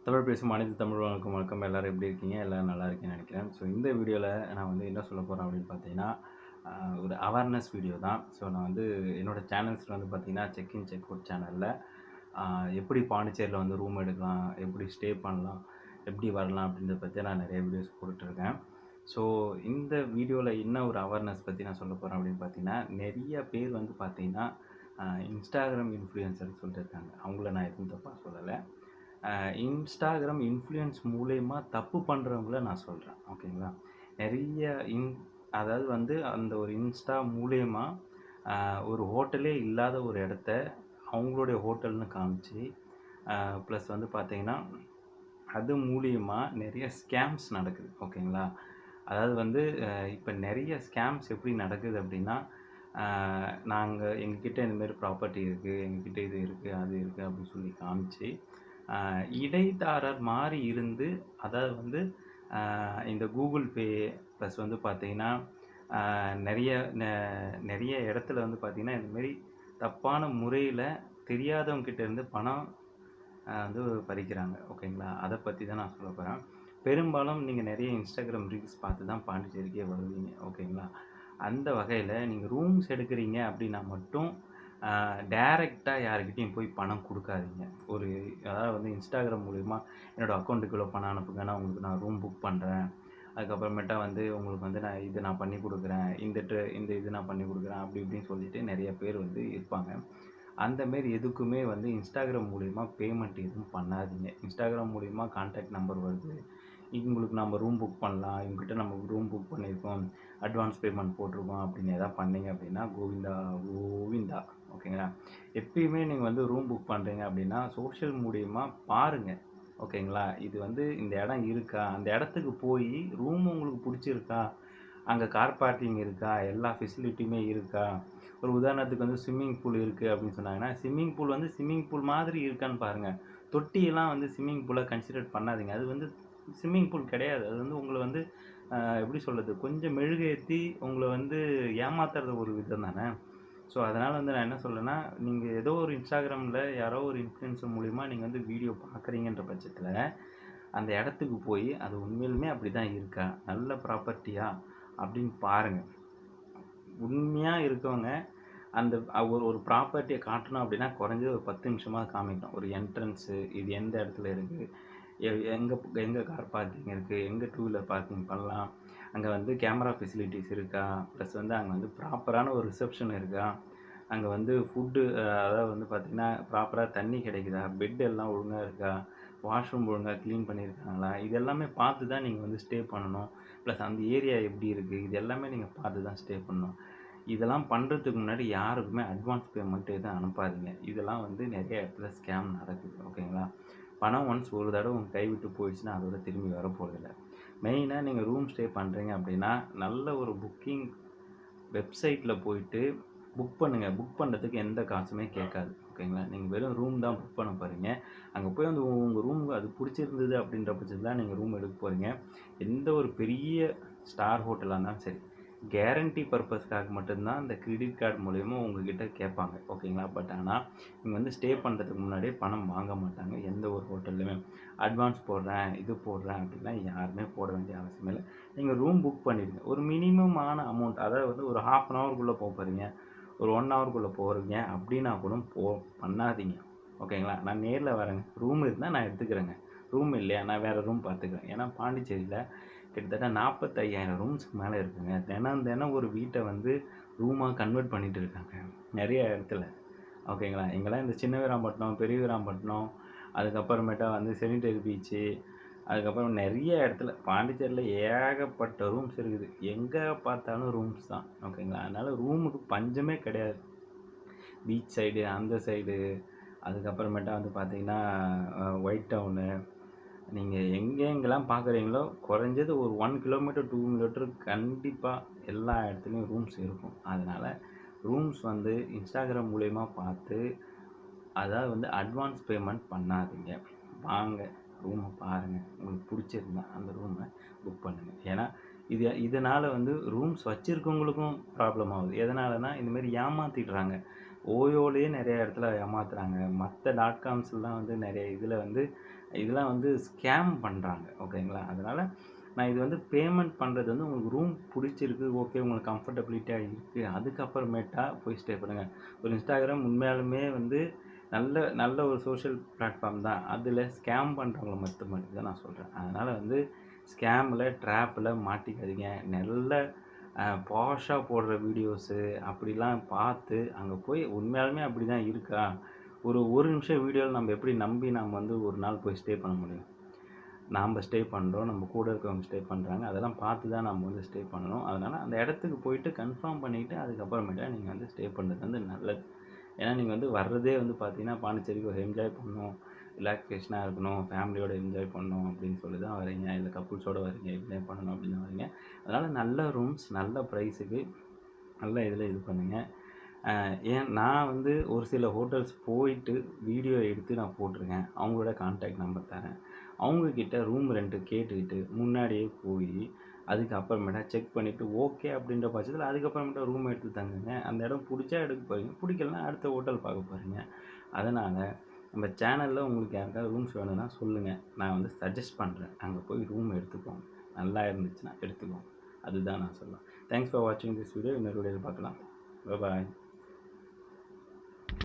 தமிழ் பேசும் அனைத்து தமிழர்களுக்கும் வணக்கம். எல்லாரும் எப்படி இருக்கீங்க? எல்லாரும் நல்லா இருக்கீங்கன்னு நினைக்கிறேன். ஸோ இந்த வீடியோல நான் வந்து என்ன சொல்ல போறேன் அப்படின்னு பார்த்தீங்கன்னா, ஒரு அவேர்னஸ் வீடியோ தான். ஸோ நான் வந்து என்னோட சேனல்ஸ்ல வந்து பார்த்தீங்கன்னா, செக் இன் செக் அவுட் சேனல்ல எப்படி பாண்டிச்சேரியில வந்து ரூம் எடுக்கலாம், எப்படி ஸ்டே பண்ணலாம், எப்படி வரலாம் அப்படின்றத பத்தி நான் நிறைய வீடியோஸ் போட்டுட்ருக்கேன். ஸோ இந்த வீடியோல என்ன ஒரு அவேர்னஸ் பத்தி நான் சொல்ல போறேன் அப்படின்னு பார்த்தீங்கன்னா, நெறைய பேர் வந்து பார்த்தீங்கன்னா, இன்ஸ்டாகிராம் இன்ஃப்ளூயன்சர்ன்னு சொல்லிட்டு இருக்காங்க. அவங்கள நான் எதுவும் தப்பா சொல்லல. இன்ஸ்டாகிராம் இன்ஃப்ளூயன்ஸ் மூலியமா தப்பு பண்ணுறவங்கள நான் சொல்கிறேன். ஓகேங்களா? நெறைய இன் அதாவது வந்து அந்த ஒரு இன்ஸ்டா மூலியமா ஒரு ஹோட்டலே இல்லாத ஒரு இடத்த அவங்களுடைய ஹோட்டல்னு காமிச்சு, ப்ளஸ் வந்து பார்த்தீங்கன்னா, அது மூலியமா நெறைய ஸ்கேம்ஸ் நடக்குது. ஓகேங்களா? அதாவது வந்து இப்ப நெறைய ஸ்கேம்ஸ் எப்படி நடக்குது அப்படின்னா, எங்ககிட்ட இந்த மாரி ப்ராப்பர்ட்டி இருக்கு, எங்ககிட்ட இது இருக்கு, அது இருக்கு அப்படின்னு சொல்லி காமிச்சு, அ இடைத்தாரர் மாரி இருந்து, அதாவது வந்து இந்த கூகுள் பே ப்ளஸ் வந்து பார்த்தீங்கன்னா, அ நெறைய நெ நெறைய இடத்துல வந்து பார்த்தீங்கன்னா, இந்த மாரி தப்பான முறையில தெரியாதவங்க கிட்ட இருந்து பணம் வந்து பறிக்கிறாங்க. ஓகேங்களா? அத பத்தி தான் நான் சொல்லப் போறேன். பெரும்பாலும் நீங்க நெறைய Instagram ரீல்ஸ் பார்த்து தான் பாண்டிச்சேரிக்கே வருவீங்க. ஓகேங்களா? அந்த வகையில நீங்க ரூம்ஸ் எடுக்குறீங்க அப்டின்னா மட்டும் டைரக்ட்டா யார்கிட்டயும் போய் பணம் குடுக்காதீங்க. ஒரு அதாவது வந்து Instagram மூலியமா என்னோட அக்கவுண்ட்டுக்கு இவ்வளோ பணம் அனுப்புங்க. நான் உங்களுக்கு ரூம் புக் பண்றேன். அதுக்கப்புறமேட்டா வந்து உங்களுக்கு வந்து நான் பண்ணி குடுக்குறேன். இந்த இது நான் பண்ணி குடுக்குறேன். அப்டி இப்டின்னு சொல்லிட்டு நெறைய பேர் வந்து இருப்பாங்க. அந்த மாரி எதுக்குமே வந்து Instagram மூலியமா பேமெண்ட் எதுவும் பண்ணாதீங்க. Instagram மூலியமா கான்டாக்ட் நம்பர் வருது. இவங்களுக்கு நம்ம ரூம் புக் பண்ணலாம். இவங்ககிட்ட நம்ம ரூம் புக் பண்ணியிருக்கோம். அட்வான்ஸ் பேமெண்ட் போட்டிருக்கோம் அப்படின்னு எதாவது பண்ணீங்க அப்படின்னா, கோவிந்தா கோவிந்தா. ஓகேங்களா? எப்பயுமே நீங்க வந்து ரூம் புக் பண்றீங்க அப்படின்னா, சோசியல் மூலியமா பாருங்க. ஓகேங்களா? இது வந்து இந்த இடம் இருக்கா? அந்த இடத்துக்கு போயி ரூம் உங்களுக்கு புடிச்சிருக்கா? அங்க கார் பார்க்கிங் இருக்கா? எல்லா ஃபெசிலிட்டியுமே இருக்கா? ஒரு உதாரணத்துக்கு வந்து ஸ்விம்மிங் பூல் இருக்கு அப்படின்னு சொன்னாங்கன்னா, ஸ்விம்மிங் பூல் வந்து ஸ்விம்மிங் பூல் மாதிரி இருக்கான்னு பாருங்க. தொட்டியெல்லாம் வந்து ஸ்விம்மிங் பூலா கன்சிடர் பண்ணாதீங்க. அது வந்து ஸ்விம்மிங் பூல் கிடையாது. அது வந்து உங்கள வந்து எப்படி சொல்றது? கொஞ்சம் மெழுகேத்தி உங்கள வந்து ஏமாத்துறது ஒரு விதம் தானே! ஸோ, அதனால வந்து நான் என்ன சொல்றேன்னா, நீங்க ஏதோ ஒரு Instagramல யாரோ ஒரு இன்ஃப்ளூயன்சர் மூலியமா நீங்க வந்து வீடியோ பார்க்குறீங்கன்ற பட்சத்தில, அந்த இடத்துக்கு போயி, அது உண்மையிலுமே அப்படிதான் இருக்கா? நல்ல ப்ராப்பர்ட்டியா? அப்படின்னு பாருங்க. உண்மையா இருக்கவங்க அந்த ஒரு ஒரு ப்ராப்பர்ட்டிய காட்டணும் அப்படின்னா, குறைஞ்சது ஒரு 10 நிமிஷமாவது காமிக்கணும். ஒரு என்ட்ரன்ஸு, இது எந்த இடத்துல இருக்கு? எங்க எங்க கார் பார்க்கிங் இருக்கு? எங்க டூ வீலர் பார்க்கிங் பண்ணலாம்? அங்க வந்து கேமரா ஃபெசிலிட்டீஸ் இருக்கா? ப்ளஸ் வந்து அங்க வந்து ப்ராப்பரான ஒரு ரிசப்ஷன் இருக்கா? அங்க வந்து அதாவது வந்து பார்த்தீங்கன்னா, ப்ராப்பரா தண்ணி கிடைக்குதா? பெட் எல்லாம் ஒழுங்கா இருக்கா? வாஷ்ரூம் ஒழுங்கா கிளீன் பண்ணியிருக்காங்களா? இது எல்லாமே பார்த்து தான் நீங்க வந்து ஸ்டே பண்ணணும். ப்ளஸ் அந்த ஏரியா எப்படி இருக்கு? இது எல்லாமே நீங்க பார்த்து தான் ஸ்டே பண்ணணும். இதெல்லாம் பண்றதுக்கு முன்னாடி யாருக்குமே அட்வான்ஸ் பேமெண்ட் எதுவும் அனுப்பாதீங்க. இதெல்லாம் வந்து நெறைய இடத்துல ஸ்கேம் நடக்குது. ஓகேங்களா? பணம் ஒன்ஸ் ஒரு தடவ உங்க கைவிட்டு போயிடுச்சுன்னா, அதோட திரும்பி வரப்போறதில்ல. மெயினா நீங்க ரூம் ஸ்டே பண்றீங்க அப்படின்னா, நல்ல ஒரு புக்கிங் வெப்சைட்ல போயிட்டு புக் பண்ணுங்க. புக் பண்றதுக்கு எந்த காசுமே கேட்காது. ஓகேங்களா? நீங்க வெறும் ரூம் தான் புக் பண்ண போறீங்க. அங்க போய் வந்து உங்க ரூம் அது புடிச்சிருந்தது அப்படின்ற பட்சத்தில தான் நீங்க ரூம் எடுக்க போறீங்க. எந்த ஒரு பெரிய ஸ்டார் ஹோட்டலா இருந்தாலும் சரி, கேரண்டி பர்ப்பஸ்க்காக மட்டும் தான் இந்த கிரெடிட் கார்டு மூலியமா உங்ககிட்ட கேட்பாங்க. ஓகேங்களா? பட் ஆனா, நீங்க வந்து ஸ்டே பண்றதுக்கு முன்னாடியே பணம் வாங்க மாட்டாங்க. எந்த ஒரு ஹோட்டல்லயுமே. அட்வான்ஸ் போடுறேன், இது போடுறேன் அப்படின்லாம் யாருமே போட வேண்டிய அவசியமே இல்ல. நீங்க ரூம் புக் பண்ணிடுங்க. ஒரு மினிமமான அமௌண்ட் அதாவது வந்து ஒரு 1/2 அன் ஹவர்க்குள்ள போறீங்க. ஒரு 1 ஹவர்க்குள்ள போறீங்க அப்படின்னா கூட பண்ணாதீங்க. ஓகேங்களா? நான் நேர்ல வரேங்க. ரூம் இருந்தா நான் எடுத்துக்கிறேங்க. ரூம் இல்லையா, நான் வேற ரூம் பார்த்துக்கிறேன். ஏன்னா பாண்டிச்சேரியில கிட்டத்தட்ட 45,000 ரூம்ஸ்க்கு மேல இருக்குங்க. தினம் தினம் ஒரு வீட்ட வந்து ரூமா கன்வெர்ட் பண்ணிட்டு இருக்காங்க. நெறைய இடத்துல. ஓகேங்களா? இங்கலாம் இந்த சின்ன வீராம்பட்டினம், பெரிய வீராம்பட்டினம், அதுக்கப்புறமேட்டா வந்து செனிட்டரி பீச்சு, அதுக்கப்புறம் நெறைய இடத்துல பாண்டிச்சேரியில ஏகப்பட்ட ரூம்ஸ் இருக்குது. எங்க பார்த்தாலும் ரூம்ஸ் தான். ஓகேங்களா? அதனால ரூமுக்கு பஞ்சமே கிடையாது. பீச் சைடு, அந்த சைடு, அதுக்கப்புறமேட்டா வந்து பார்த்தீங்கன்னா, ஒயிட் டவுனு, நீங்க எங்கெங்கலாம் பார்க்குறீங்களோ, குறைஞ்சது ஒரு 1 கிலோமீட்டர், 2 கிலோமீட்டர் கண்டிப்பா எல்லா இடத்துலயும் ரூம்ஸ் இருக்கும். அதனால ரூம்ஸ் வந்து Instagram மூலியமா பார்த்து, அதாவது வந்து அட்வான்ஸ் பேமெண்ட் பண்ணாதீங்க. வாங்க, ரூம பாருங்க. உங்களுக்கு புடிச்சிருந்தா அந்த ரூம புக் பண்ணுங்க. ஏன்னா, இதனால வந்து ரூம்ஸ் வச்சிருக்கவங்களுக்கும் ப்ராப்ளம் ஆகுது. எதனாலனா, இந்த மாரி ஏமாத்திடுறாங்க. ஓயோலேயே நிறைய இடத்துல ஏமாத்துறாங்க. மத்த காம்ஸ்லாம் வந்து நிறைய இதில வந்து இதெல்லாம் வந்து ஸ்கேம் பண்றாங்க. ஓகேங்களா? அதனால நான் இது வந்து பேமெண்ட் பண்றது வந்து உங்களுக்கு ரூம் புடிச்சிருக்கு, ஓகே உங்களுக்கு கம்ஃபர்டபிலிட்டியா இருக்கு. அதுக்கப்புறமேட்டா போய் ஸ்டே பண்ணுங்க. ஒரு Instagram உண்மையாலுமே வந்து நல்ல நல்ல ஒரு சோஷியல் பிளாட்ஃபார்ம் தான். அதில ஸ்கேம் பண்றவங்கள மட்டும் தான் நான் சொல்றேன். அதனால வந்து ஸ்கேம்ல, ட்ராப்ல மாட்டிக்காதீங்க. நல்ல பாஷா போடுற வீடியோஸு அப்படிலாம் பார்த்து, அங்க போய் உண்மையாலுமே அப்படிதான் இருக்கா? ஒரு 1 நிமிஷம் வீடியோல நம்ம எப்படி நம்பி நம்ம வந்து ஒரு நாள் போய் ஸ்டே பண்ண முடியும்? நாம ஸ்டே பண்றோம். நம்ம கூட இருக்கிறவங்க ஸ்டே பண்றாங்க. அதெல்லாம் பார்த்து தான் நம்ம வந்து ஸ்டே பண்ணணும். அதனால அந்த இடத்துக்கு போயிட்டு கன்ஃபார்ம் பண்ணிட்டு, அதுக்கப்புறமேட்டா நீங்க வந்து ஸ்டே பண்றது வந்து நல்லது. ஏன்னா, நீங்க வந்து வர்றதே வந்து பார்த்தீங்கன்னா, பாண்டிச்சேரிக்கு ஒரு என்ஜாய் பண்ணணும், ரிலாக்சேஷனா இருக்கணும், ஃபேமிலியோட என்ஜாய் பண்ணணும் அப்படின்னு சொல்லி தான் வர்றீங்க. இல்ல கப்புல்ஸோட வர்றீங்க, என்ஜாய் பண்ணணும் அப்படின்னு தான் வர்றீங்க. அதனால நல்ல ரூம்ஸ், நல்ல பிரைஸுக்கு, நல்ல இதில இது பண்ணுங்க. ஏன் நான் வந்து ஒரு சில ஹோட்டல்ஸ் போயிட்டு வீடியோ எடுத்து நான் போட்டிருக்கேன். அவங்களோட கான்டாக்ட் நம்பர் தரேன். அவங்க கிட்ட ரூம் ரென்ட் கேட்டுக்கிட்டு முன்னாடியே போயி, அதுக்கு அப்புறமேட்டா செக் பண்ணிட்டு ஓகே அப்படின்ற பட்சத்தில அதுக்கப்புறமேட்டா ரூம் எடுத்து தங்குங்க. அந்த இடம் புடிச்சா எடுக்க போறீங்க. புடிக்கலனா அடுத்த ஹோட்டல் பார்க்க போறீங்க. அதனால நம்ம சேனல்ல உங்களுக்கு யாருக்காவது ரூம்ஸ் வேணும்னா சொல்லுங்க. நான் வந்து சஜெஸ்ட் பண்றேன். அங்க போய் ரூம் எடுத்துக்கோங்க. நல்லா இருந்துச்சுன்னா எடுத்துக்கோங்க. அதுதான் நான் சொல்லுவேன். தேங்க்ஸ் ஃபார் வாட்சிங் திஸ் வீடியோ. இன்னொரு வீடியோல பார்க்கலாம். பாய்.